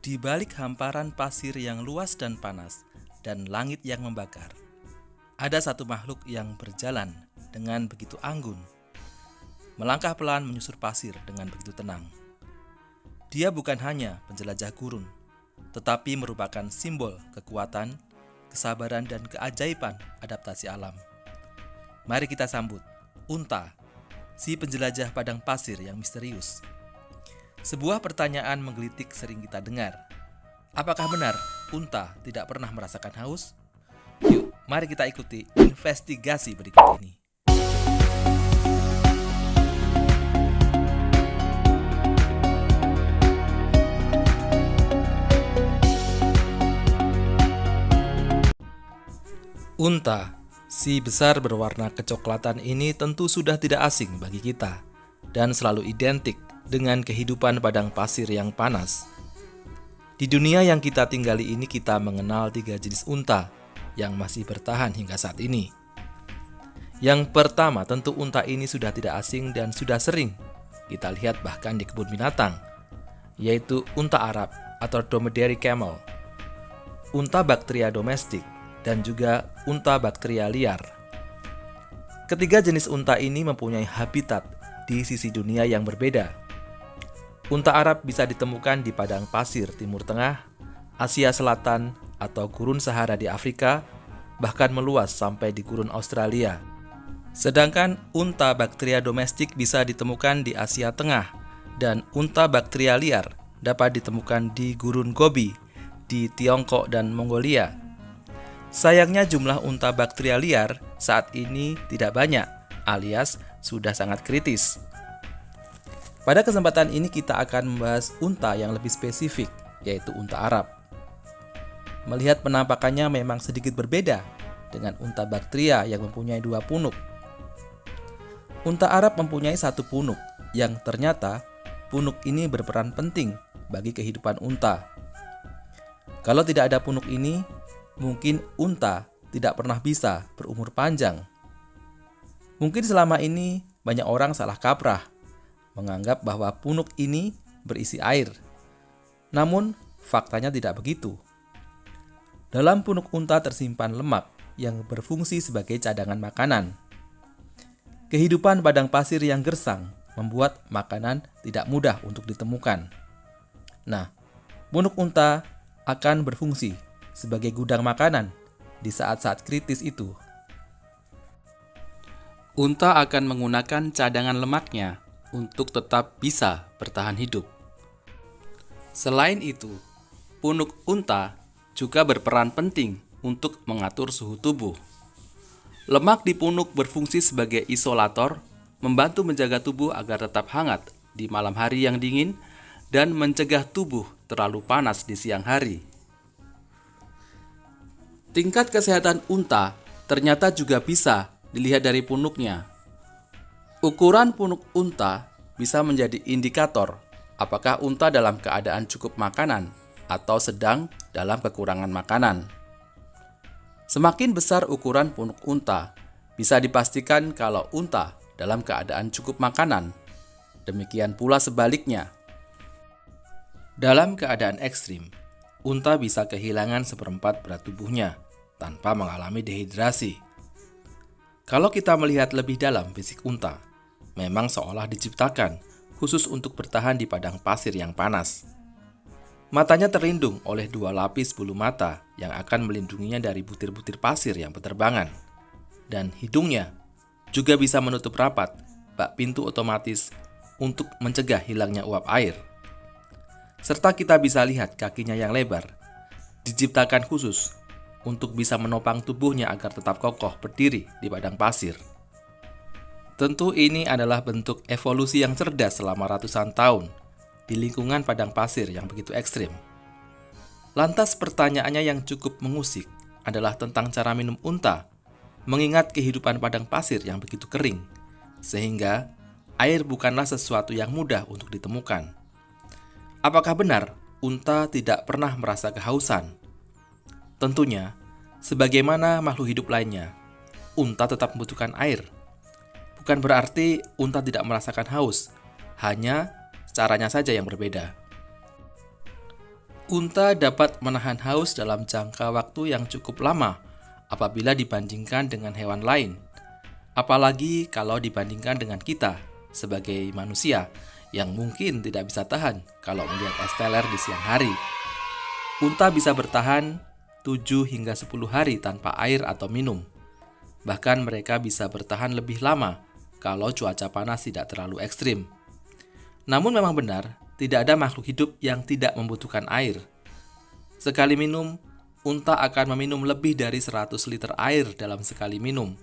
Di balik hamparan pasir yang luas dan panas dan langit yang membakar, ada satu makhluk yang berjalan dengan begitu anggun, melangkah pelan menyusur pasir dengan begitu tenang. Dia bukan hanya penjelajah gurun, tetapi merupakan simbol kekuatan, kesabaran, dan keajaiban adaptasi alam. Mari kita sambut unta, si penjelajah padang pasir yang misterius. Sebuah pertanyaan menggelitik sering kita dengar. Apakah benar unta tidak pernah merasakan haus? Yuk, mari kita ikuti investigasi berikut ini. Unta, si besar berwarna kecoklatan ini tentu sudah tidak asing bagi kita dan selalu identik dengan kehidupan padang pasir yang panas. Di dunia yang kita tinggali ini kita mengenal 3 jenis unta yang masih bertahan hingga saat ini. Yang pertama tentu unta ini sudah tidak asing dan sudah sering kita lihat bahkan di kebun binatang, yaitu unta Arab atau dromedary camel, unta baktria domestik, dan juga unta baktria liar. Ketiga jenis unta ini mempunyai habitat di sisi dunia yang berbeda. Unta Arab bisa ditemukan di padang pasir Timur Tengah, Asia Selatan, atau gurun Sahara di Afrika, bahkan meluas sampai di gurun Australia. Sedangkan unta baktria domestik bisa ditemukan di Asia Tengah, dan unta baktria liar dapat ditemukan di gurun Gobi, di Tiongkok dan Mongolia. Sayangnya jumlah unta baktria liar saat ini tidak banyak, alias sudah sangat kritis. Pada kesempatan ini kita akan membahas unta yang lebih spesifik, yaitu unta Arab. Melihat penampakannya memang sedikit berbeda dengan unta baktria yang mempunyai 2 punuk. Unta Arab mempunyai 1 punuk, yang ternyata punuk ini berperan penting bagi kehidupan unta. Kalau tidak ada punuk ini, mungkin unta tidak pernah bisa berumur panjang. Mungkin selama ini banyak orang salah kaprah, menganggap bahwa punuk ini berisi air. Namun, faktanya tidak begitu. Dalam punuk unta tersimpan lemak yang berfungsi sebagai cadangan makanan. Kehidupan padang pasir yang gersang membuat makanan tidak mudah untuk ditemukan. Nah, punuk unta akan berfungsi sebagai gudang makanan di saat-saat kritis itu. Unta akan menggunakan cadangan lemaknya untuk tetap bisa bertahan hidup. Selain itu, punuk unta juga berperan penting untuk mengatur suhu tubuh. Lemak di punuk berfungsi sebagai isolator, membantu menjaga tubuh agar tetap hangat di malam hari yang dingin dan mencegah tubuh terlalu panas di siang hari. Tingkat kesehatan unta ternyata juga bisa dilihat dari punuknya. Ukuran punuk unta bisa menjadi indikator apakah unta dalam keadaan cukup makanan atau sedang dalam kekurangan makanan. Semakin besar ukuran punuk unta, bisa dipastikan kalau unta dalam keadaan cukup makanan. Demikian pula sebaliknya. Dalam keadaan ekstrim, unta bisa kehilangan 1/4 berat tubuhnya tanpa mengalami dehidrasi. Kalau kita melihat lebih dalam fisik unta, memang seolah diciptakan khusus untuk bertahan di padang pasir yang panas. Matanya terlindung oleh 2 lapis bulu mata yang akan melindunginya dari butir-butir pasir yang berterbangan. Dan hidungnya juga bisa menutup rapat bak pintu otomatis untuk mencegah hilangnya uap air. Serta kita bisa lihat kakinya yang lebar, diciptakan khusus untuk bisa menopang tubuhnya agar tetap kokoh berdiri di padang pasir. Tentu ini adalah bentuk evolusi yang cerdas selama ratusan tahun di lingkungan padang pasir yang begitu ekstrim. Lantas pertanyaannya yang cukup mengusik adalah tentang cara minum unta, mengingat kehidupan padang pasir yang begitu kering, sehingga air bukanlah sesuatu yang mudah untuk ditemukan. Apakah benar unta tidak pernah merasa kehausan? Tentunya, sebagaimana makhluk hidup lainnya, unta tetap membutuhkan air. Bukan berarti unta tidak merasakan haus, hanya caranya saja yang berbeda. Unta dapat menahan haus dalam jangka waktu yang cukup lama apabila dibandingkan dengan hewan lain. Apalagi kalau dibandingkan dengan kita sebagai manusia yang mungkin tidak bisa tahan kalau melihat es teler di siang hari. Unta bisa bertahan 7 hingga 10 hari tanpa air atau minum. Bahkan mereka bisa bertahan lebih lama kalau cuaca panas tidak terlalu ekstrim. Namun memang benar, tidak ada makhluk hidup yang tidak membutuhkan air. Sekali minum, unta akan meminum lebih dari 100 liter air dalam sekali minum.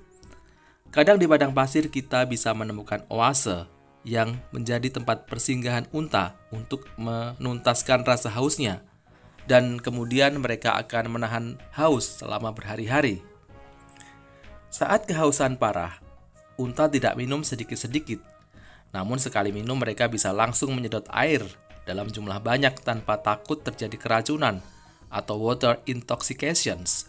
Kadang di padang pasir kita bisa menemukan oase yang menjadi tempat persinggahan unta untuk menuntaskan rasa hausnya. Dan kemudian mereka akan menahan haus selama berhari-hari. Saat kehausan parah, unta tidak minum sedikit-sedikit. Namun sekali minum mereka bisa langsung menyedot air dalam jumlah banyak tanpa takut terjadi keracunan atau water intoxications.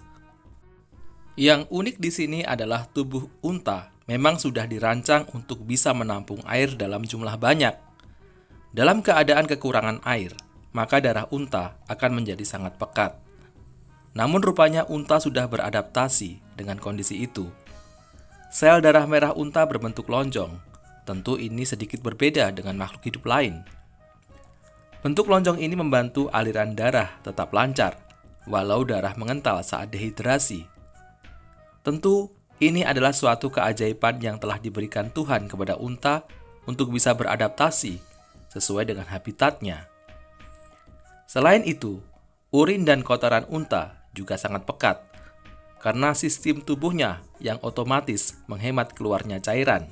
Yang unik di sini adalah tubuh unta memang sudah dirancang untuk bisa menampung air dalam jumlah banyak. Dalam keadaan kekurangan air, maka darah unta akan menjadi sangat pekat. Namun rupanya unta sudah beradaptasi dengan kondisi itu. Sel darah merah unta berbentuk lonjong. Tentu ini sedikit berbeda dengan makhluk hidup lain. Bentuk lonjong ini membantu aliran darah tetap lancar, walau darah mengental saat dehidrasi. Tentu ini adalah suatu keajaiban yang telah diberikan Tuhan kepada unta untuk bisa beradaptasi sesuai dengan habitatnya. Selain itu, urin dan kotoran unta juga sangat pekat karena sistem tubuhnya yang otomatis menghemat keluarnya cairan.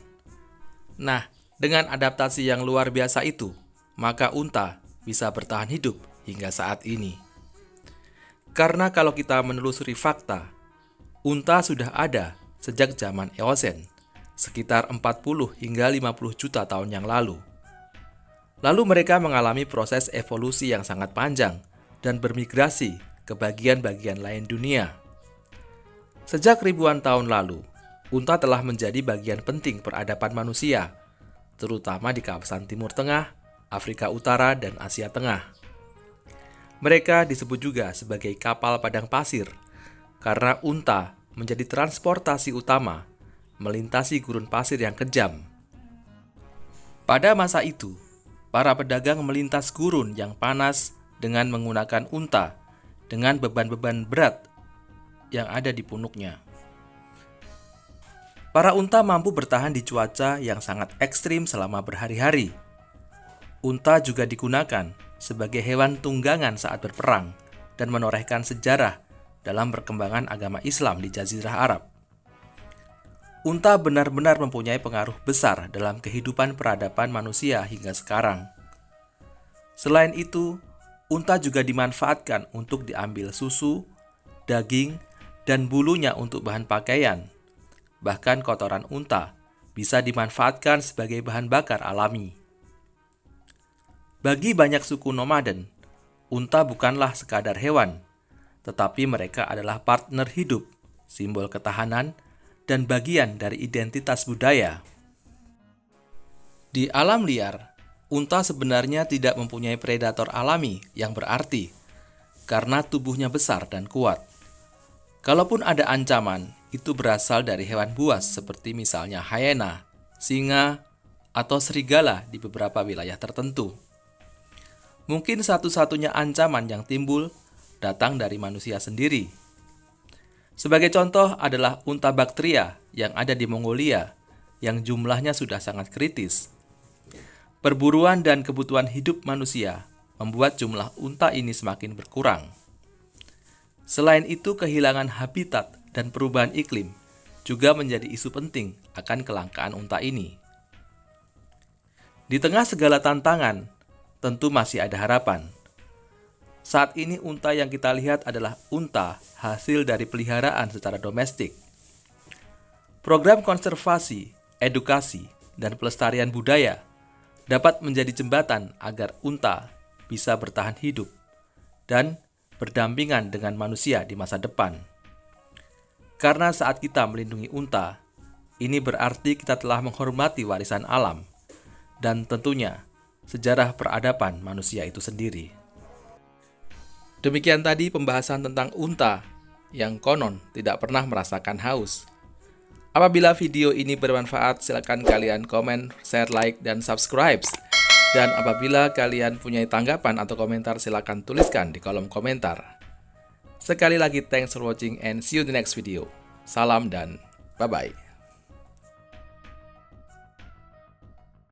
Nah, dengan adaptasi yang luar biasa itu, maka unta bisa bertahan hidup hingga saat ini. Karena kalau kita menelusuri fakta, unta sudah ada sejak zaman Eosen, sekitar 40 hingga 50 juta tahun yang lalu. Lalu mereka mengalami proses evolusi yang sangat panjang dan bermigrasi ke bagian-bagian lain dunia. Sejak ribuan tahun lalu, unta telah menjadi bagian penting peradaban manusia, terutama di kawasan Timur Tengah, Afrika Utara, dan Asia Tengah. Mereka disebut juga sebagai kapal padang pasir, karena unta menjadi transportasi utama melintasi gurun pasir yang kejam. Pada masa itu, para pedagang melintas gurun yang panas dengan menggunakan unta dengan beban-beban berat yang ada di punuknya. Para unta mampu bertahan di cuaca yang sangat ekstrim selama berhari-hari. Unta juga digunakan sebagai hewan tunggangan saat berperang dan menorehkan sejarah dalam perkembangan agama Islam di Jazirah Arab. Unta benar-benar mempunyai pengaruh besar dalam kehidupan peradaban manusia hingga sekarang. Selain itu, unta juga dimanfaatkan untuk diambil susu, daging, dan bulunya untuk bahan pakaian. Bahkan kotoran unta bisa dimanfaatkan sebagai bahan bakar alami. Bagi banyak suku nomaden, unta bukanlah sekadar hewan, tetapi mereka adalah partner hidup, simbol ketahanan, dan bagian dari identitas budaya. Di alam liar, unta sebenarnya tidak mempunyai predator alami yang berarti, karena tubuhnya besar dan kuat. Kalaupun ada ancaman, itu berasal dari hewan buas seperti misalnya hyena, singa, atau serigala di beberapa wilayah tertentu. Mungkin satu-satunya ancaman yang timbul datang dari manusia sendiri. Sebagai contoh adalah unta Bactria yang ada di Mongolia, yang jumlahnya sudah sangat kritis. Perburuan dan kebutuhan hidup manusia membuat jumlah unta ini semakin berkurang. Selain itu, kehilangan habitat dan perubahan iklim juga menjadi isu penting akan kelangkaan unta ini. Di tengah segala tantangan, tentu masih ada harapan. Saat ini unta yang kita lihat adalah unta hasil dari peliharaan secara domestik. Program konservasi, edukasi, dan pelestarian budaya dapat menjadi jembatan agar unta bisa bertahan hidup dan berdampingan dengan manusia di masa depan. Karena saat kita melindungi unta, ini berarti kita telah menghormati warisan alam dan tentunya sejarah peradaban manusia itu sendiri. Demikian tadi pembahasan tentang unta yang konon tidak pernah merasakan haus. Apabila video ini bermanfaat, silakan kalian komen, share, like, dan subscribe. Dan apabila kalian punya tanggapan atau komentar, silakan tuliskan di kolom komentar. Sekali lagi, thanks for watching and see you in the next video. Salam dan bye-bye.